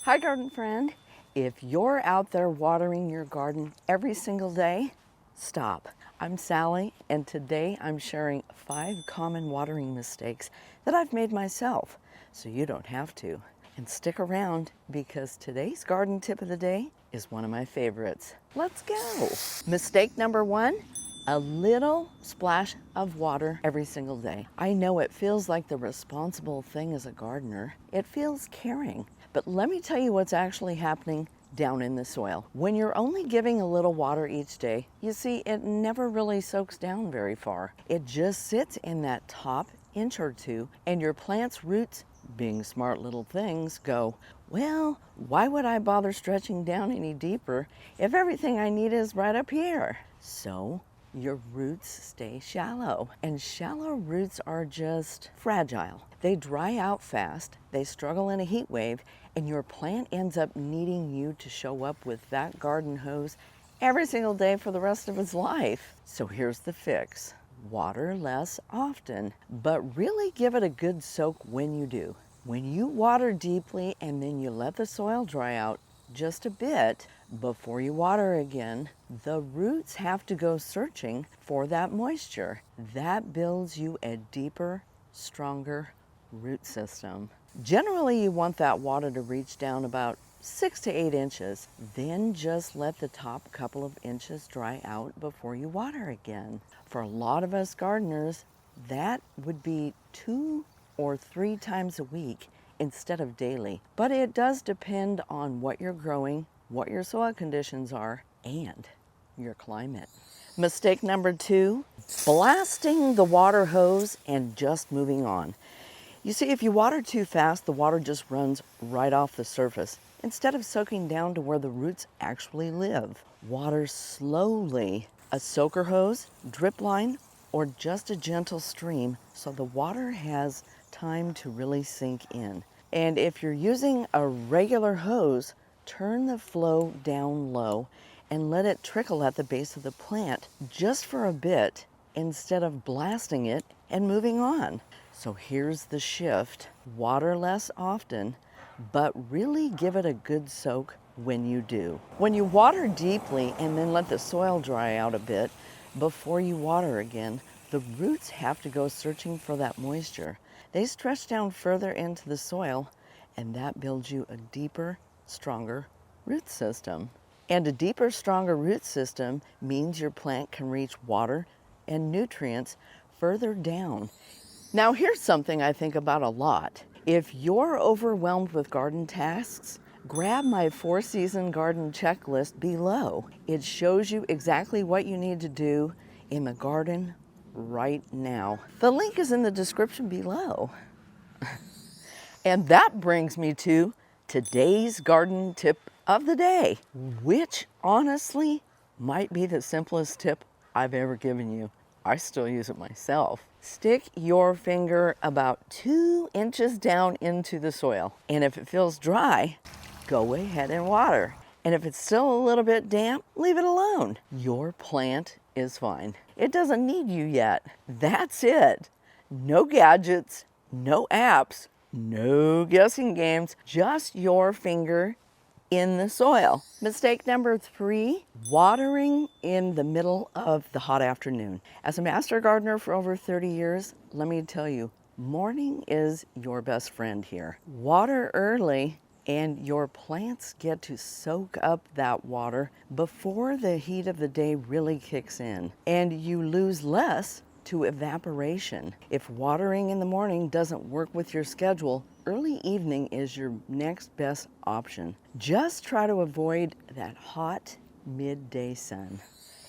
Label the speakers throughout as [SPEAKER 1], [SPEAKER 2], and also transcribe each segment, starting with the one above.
[SPEAKER 1] Hi garden friend. If you're out there watering your garden every single day, stop. I'm Sally and today I'm sharing 5 common watering mistakes that I've made myself so you don't have to. And stick around because today's garden tip of the day is one of my favorites. Let's go. Mistake number 1, a little splash of water every single day. I know it feels like the responsible thing as a gardener. It feels caring. But let me tell you what's actually happening down in the soil. When you're only giving a little water each day, you see it never really soaks down very far. It just sits in that top inch or two, and your plant's roots, being smart little things, go, well, why would I bother stretching down any deeper if everything I need is right up here? So your roots stay shallow, and shallow roots are just fragile. They dry out fast, they struggle in a heat wave, and your plant ends up needing you to show up with that garden hose every single day for the rest of its life. So here's the fix. Water less often, but really give it a good soak when you do. When you water deeply and then you let the soil dry out just a bit before you water again, the roots have to go searching for that moisture. That builds you a deeper, stronger root system. Generally, you want that water to reach down about 6 to 8 inches. Then just let the top couple of inches dry out before you water again. For a lot of us gardeners, that would be 2 or 3 times a week instead of daily. But it does depend on what you're growing, what your soil conditions are, and your climate. Mistake number 2, blasting the water hose and just moving on. You see, if you water too fast, the water just runs right off the surface instead of soaking down to where the roots actually live. Water slowly. A soaker hose, drip line, or just a gentle stream so the water has time to really sink in. And if you're using a regular hose, turn the flow down low and let it trickle at the base of the plant just for a bit instead of blasting it and moving on. So here's the shift. Water less often, but really give it a good soak when you do. When you water deeply and then let the soil dry out a bit before you water again, the roots have to go searching for that moisture. They stretch down further into the soil, and that builds you a deeper, stronger root system. And a deeper, stronger root system means your plant can reach water and nutrients further down. Now here's something I think about a lot. If you're overwhelmed with garden tasks, grab my 4-season garden checklist below. It shows you exactly what you need to do in the garden right now. The link is in the description below. And that brings me to today's garden tip of the day, which honestly might be the simplest tip I've ever given you. I still use it myself. Stick your finger about 2 inches down into the soil. And if it feels dry, go ahead and water. And if it's still a little bit damp, leave it alone. Your plant is fine. It doesn't need you yet. That's it. No gadgets, no apps, no guessing games, just your finger in the soil. Mistake number 3, watering in the middle of the hot afternoon. As a master gardener for over 30 years, let me tell you, morning is your best friend here. Water early and your plants get to soak up that water before the heat of the day really kicks in, and you lose less to evaporation. If watering in the morning doesn't work with your schedule, early evening is your next best option. Just try to avoid that hot midday sun.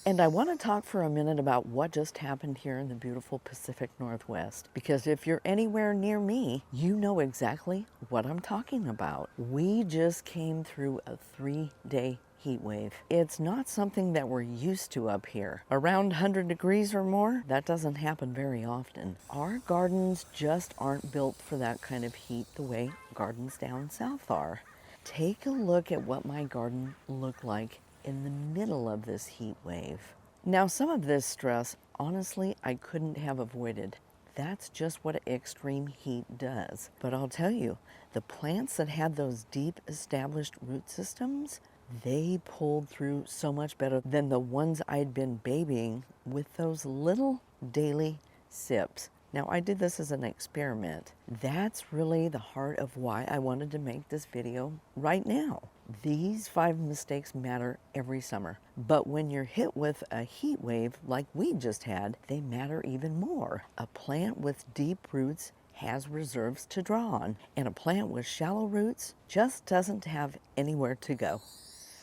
[SPEAKER 1] And I want to talk for a minute about what just happened here in the beautiful Pacific Northwest, because if you're anywhere near me, you know exactly what I'm talking about. We just came through a 3-day heat wave. It's not something that we're used to up here. Around 100 degrees or more, that doesn't happen very often. Our gardens just aren't built for that kind of heat the way gardens down south are. Take a look at what my garden looked like in the middle of this heat wave. Now, some of this stress, honestly, I couldn't have avoided. That's just what extreme heat does. But I'll tell you, the plants that had those deep established root systems, they pulled through so much better than the ones I'd been babying with those little daily sips. Now, I did this as an experiment. That's really the heart of why I wanted to make this video right now. These 5 mistakes matter every summer, but when you're hit with a heat wave like we just had, they matter even more. A plant with deep roots has reserves to draw on, and a plant with shallow roots just doesn't have anywhere to go.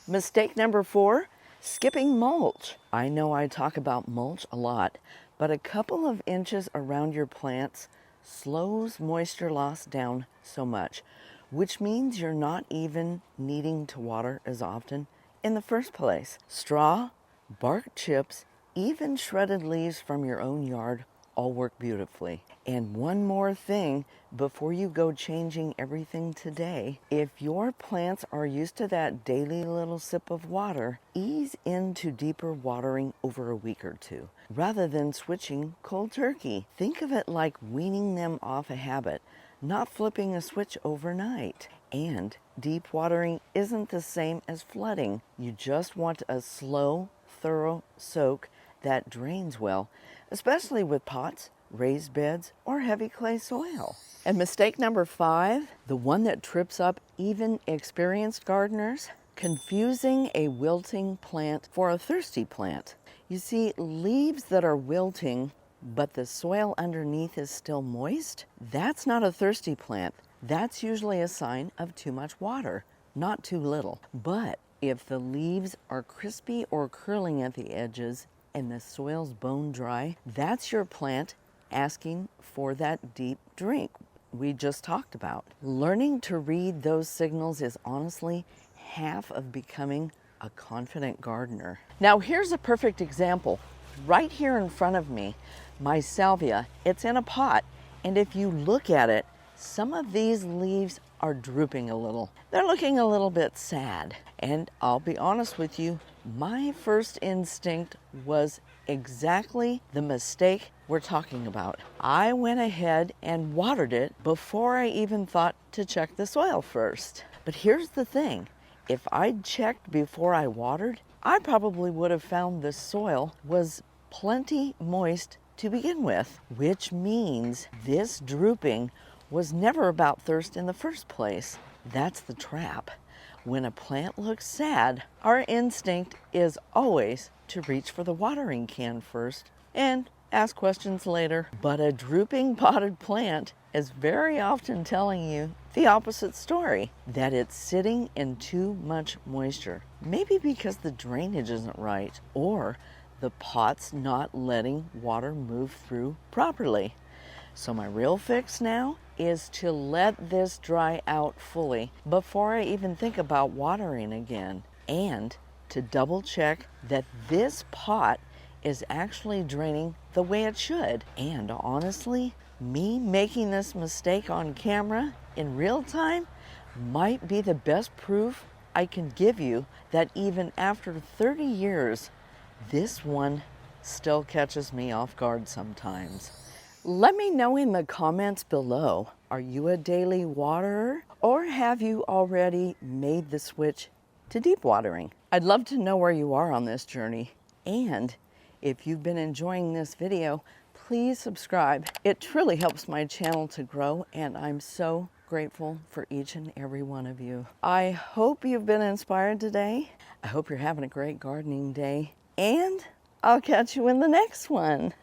[SPEAKER 1] Mistake number 4, skipping mulch. I know I talk about mulch a lot, but a couple of inches around your plants slows moisture loss down so much, which means you're not even needing to water as often in the first place. Straw, bark chips, even shredded leaves from your own yard all work beautifully. And one more thing before you go changing everything today, if your plants are used to that daily little sip of water, ease into deeper watering over a week or 2 rather than switching cold turkey. Think of it like weaning them off a habit, not flipping a switch overnight. And deep watering isn't the same as flooding. You just want a slow, thorough soak that drains well, especially with pots, raised beds, or heavy clay soil. And mistake number 5, the one that trips up even experienced gardeners, confusing a wilting plant for a thirsty plant. You see, leaves that are wilting, but the soil underneath is still moist, that's not a thirsty plant. That's usually a sign of too much water, not too little. But if the leaves are crispy or curling at the edges and the soil's bone dry, that's your plant asking for that deep drink we just talked about. Learning to read those signals is honestly half of becoming a confident gardener. Now here's a perfect example. Right here in front of me, my salvia, it's in a pot, and if you look at it, some of these leaves are drooping a little. They're looking a little bit sad. And I'll be honest with you, my first instinct was exactly the mistake we're talking about. I went ahead and watered it before I even thought to check the soil first. But here's the thing, if I'd checked before I watered, I probably would have found the soil was plenty moist to begin with, which means this drooping was never about thirst in the first place. That's the trap. When a plant looks sad, our instinct is always to reach for the watering can first and ask questions later. But a drooping potted plant is very often telling you the opposite story, that it's sitting in too much moisture. Maybe because the drainage isn't right, or the pot's not letting water move through properly. So my real fix now is to let this dry out fully before I even think about watering again, and to double check that this pot is actually draining the way it should. And honestly, me making this mistake on camera in real time might be the best proof I can give you that even after 30 years, this one still catches me off guard sometimes. Let me know in the comments below, are you a daily waterer, or have you already made the switch to deep watering? I'd love to know where you are on this journey. And if you've been enjoying this video, please subscribe. It truly helps my channel to grow, and I'm so grateful for each and every one of you. I hope you've been inspired today. I hope you're having a great gardening day, and I'll catch you in the next one.